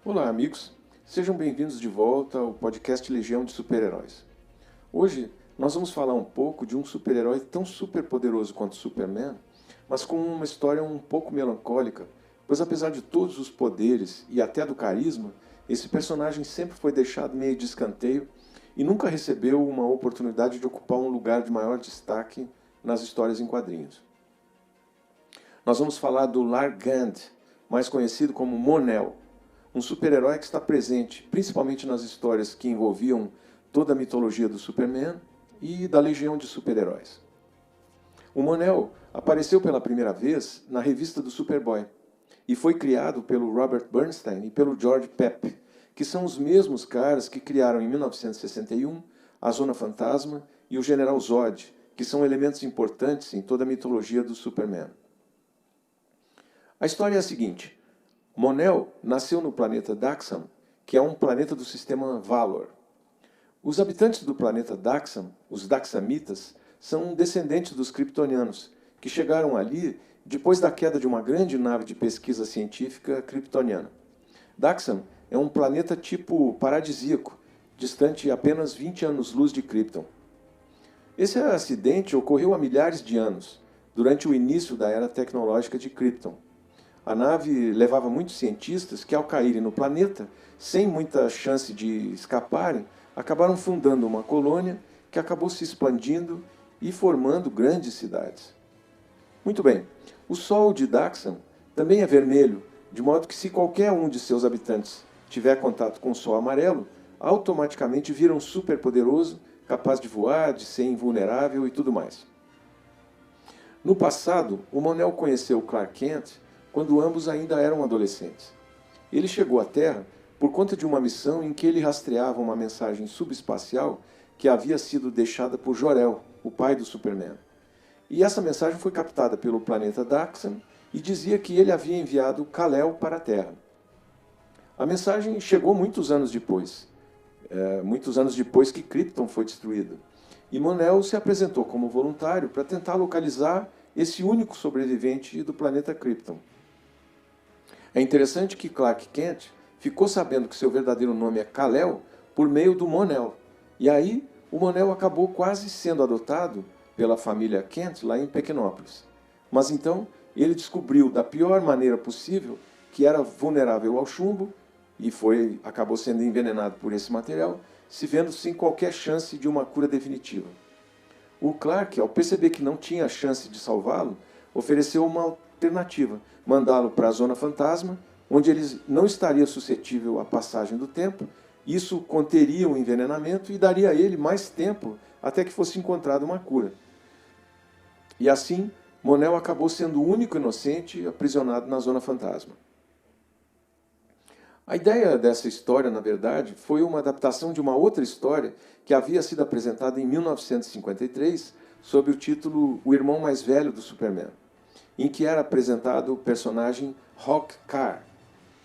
Olá, amigos. Sejam bem-vindos de volta ao podcast Legião de Super-Heróis. Hoje nós vamos falar um pouco de um super-herói tão superpoderoso quanto Superman, mas com uma história um pouco melancólica, pois apesar de todos os poderes e até do carisma, esse personagem sempre foi deixado meio de escanteio e nunca recebeu uma oportunidade de ocupar um lugar de maior destaque nas histórias em quadrinhos. Nós vamos falar do Lar Gand, mais conhecido como Mon-El, um super-herói que está presente principalmente nas histórias que envolviam toda a mitologia do Superman e da Legião de Super-Heróis. O Mon-El apareceu pela primeira vez na revista do Superboy e foi criado pelo Robert Bernstein e pelo George Pep, que são os mesmos caras que criaram em 1961 a Zona Fantasma e o General Zod, que são elementos importantes em toda a mitologia do Superman. A história é a seguinte: Mon-El nasceu no planeta Daxam, que é um planeta do sistema Valor. Os habitantes do planeta Daxam, os Daxamitas, são descendentes dos Kryptonianos, que chegaram ali depois da queda de uma grande nave de pesquisa científica kryptoniana. Daxam é um planeta tipo paradisíaco, distante apenas 20 anos-luz de Krypton. Esse acidente ocorreu há milhares de anos, durante o início da era tecnológica de Krypton. A nave levava muitos cientistas que, ao caírem no planeta, sem muita chance de escaparem, acabaram fundando uma colônia que acabou se expandindo e formando grandes cidades. Muito bem, o Sol de Daxam também é vermelho, de modo que se qualquer um de seus habitantes tiver contato com o Sol amarelo, automaticamente vira um superpoderoso, capaz de voar, de ser invulnerável e tudo mais. No passado, o Mon-El conheceu Clark Kent quando ambos ainda eram adolescentes. Ele chegou à Terra por conta de uma missão em que ele rastreava uma mensagem subespacial que havia sido deixada por Jor-El, o pai do Superman. E essa mensagem foi captada pelo planeta Daxam e dizia que ele havia enviado Kal-El para a Terra. A mensagem chegou muitos anos depois que Krypton foi destruído. E Mon-El se apresentou como voluntário para tentar localizar esse único sobrevivente do planeta Krypton. É interessante que Clark Kent ficou sabendo que seu verdadeiro nome é Kal-El por meio do Mon-El. E aí, o Mon-El acabou quase sendo adotado pela família Kent lá em Pequenópolis. Mas então, ele descobriu da pior maneira possível que era vulnerável ao chumbo e acabou sendo envenenado por esse material, se vendo sem qualquer chance de uma cura definitiva. O Clark, ao perceber que não tinha chance de salvá-lo, ofereceu uma alternativa: mandá-lo para a Zona Fantasma, onde ele não estaria suscetível à passagem do tempo. Isso conteria o envenenamento e daria a ele mais tempo até que fosse encontrada uma cura. E assim, Mon-El acabou sendo o único inocente aprisionado na Zona Fantasma. A ideia dessa história, na verdade, foi uma adaptação de uma outra história que havia sido apresentada em 1953 sob o título O Irmão Mais Velho do Superman, em que era apresentado o personagem Hawk Carr.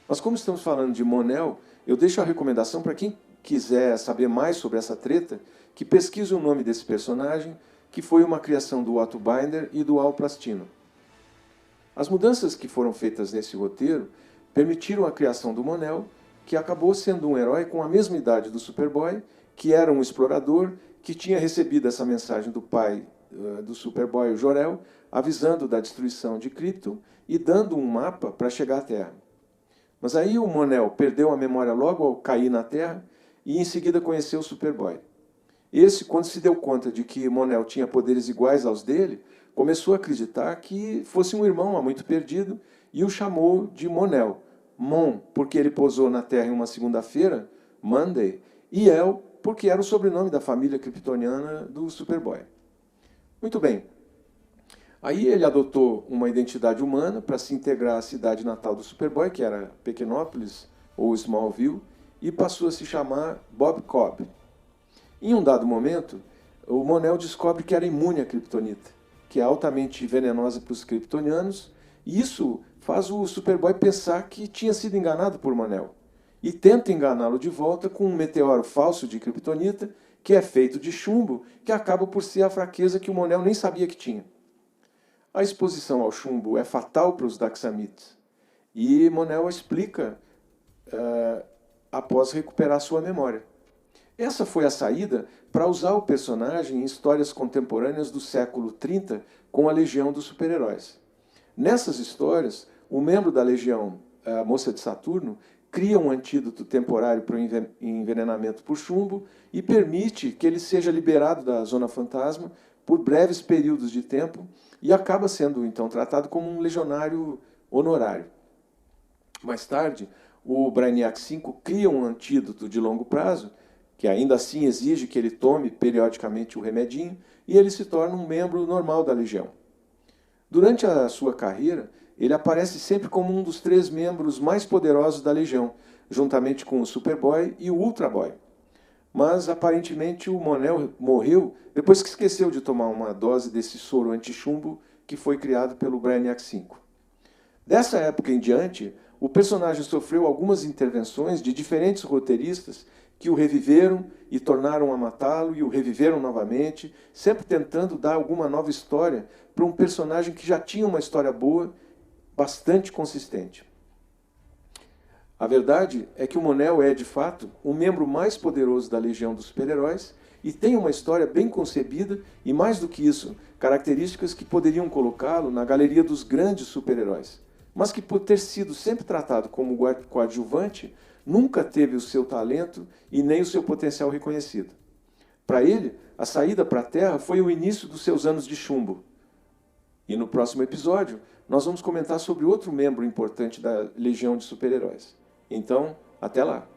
Mas como estamos falando de Mon-El, eu deixo a recomendação para quem quiser saber mais sobre essa treta, que pesquise o nome desse personagem, que foi uma criação do Otto Binder e do Al Plastino. As mudanças que foram feitas nesse roteiro permitiram a criação do Mon-El, que acabou sendo um herói com a mesma idade do Superboy, que era um explorador que tinha recebido essa mensagem do pai do Superboy, o Jor-El, avisando da destruição de Krypton e dando um mapa para chegar à Terra. Mas aí o Mon-El perdeu a memória logo ao cair na Terra e em seguida conheceu o Superboy. Esse, quando se deu conta de que Mon-El tinha poderes iguais aos dele, começou a acreditar que fosse um irmão há muito perdido e o chamou de Mon-El. Mon, porque ele pousou na Terra em uma segunda-feira, Monday, e El, porque era o sobrenome da família kryptoniana do Superboy. Muito bem. Aí ele adotou uma identidade humana para se integrar à cidade natal do Superboy, que era Pequenópolis ou Smallville, e passou a se chamar Bob Cobb. Em um dado momento, o Mon-El descobre que era imune à kryptonita, que é altamente venenosa para os kryptonianos, e isso faz o Superboy pensar que tinha sido enganado por Mon-El, e tenta enganá-lo de volta com um meteoro falso de kryptonita, que é feito de chumbo, que acaba por ser a fraqueza que o Mon-El nem sabia que tinha. A exposição ao chumbo é fatal para os Daxamites. E Mon-El explica após recuperar sua memória. Essa foi a saída para usar o personagem em histórias contemporâneas do século 30 com a Legião dos Super-Heróis. Nessas histórias, o membro da Legião, a Moça de Saturno, cria um antídoto temporário para o envenenamento por chumbo e permite que ele seja liberado da Zona Fantasma por breves períodos de tempo e acaba sendo, então, tratado como um legionário honorário. Mais tarde, o Brainiac 5 cria um antídoto de longo prazo, que ainda assim exige que ele tome periodicamente o remedinho, e ele se torna um membro normal da Legião. Durante a sua carreira, ele aparece sempre como um dos 3 membros mais poderosos da Legião, juntamente com o Superboy e o Ultraboy. Mas, aparentemente, o Mon-El morreu depois que esqueceu de tomar uma dose desse soro anti-chumbo que foi criado pelo Brainiac 5. Dessa época em diante, o personagem sofreu algumas intervenções de diferentes roteiristas que o reviveram e tornaram a matá-lo e o reviveram novamente, sempre tentando dar alguma nova história para um personagem que já tinha uma história boa, bastante consistente. A verdade é que o Mon-El é, de fato, o membro mais poderoso da Legião dos Super-Heróis e tem uma história bem concebida e, mais do que isso, características que poderiam colocá-lo na galeria dos grandes super-heróis, mas que, por ter sido sempre tratado como coadjuvante, nunca teve o seu talento e nem o seu potencial reconhecido. Para ele, a saída para a Terra foi o início dos seus anos de chumbo. E no próximo episódio, nós vamos comentar sobre outro membro importante da Legião de Super-Heróis. Então, até lá!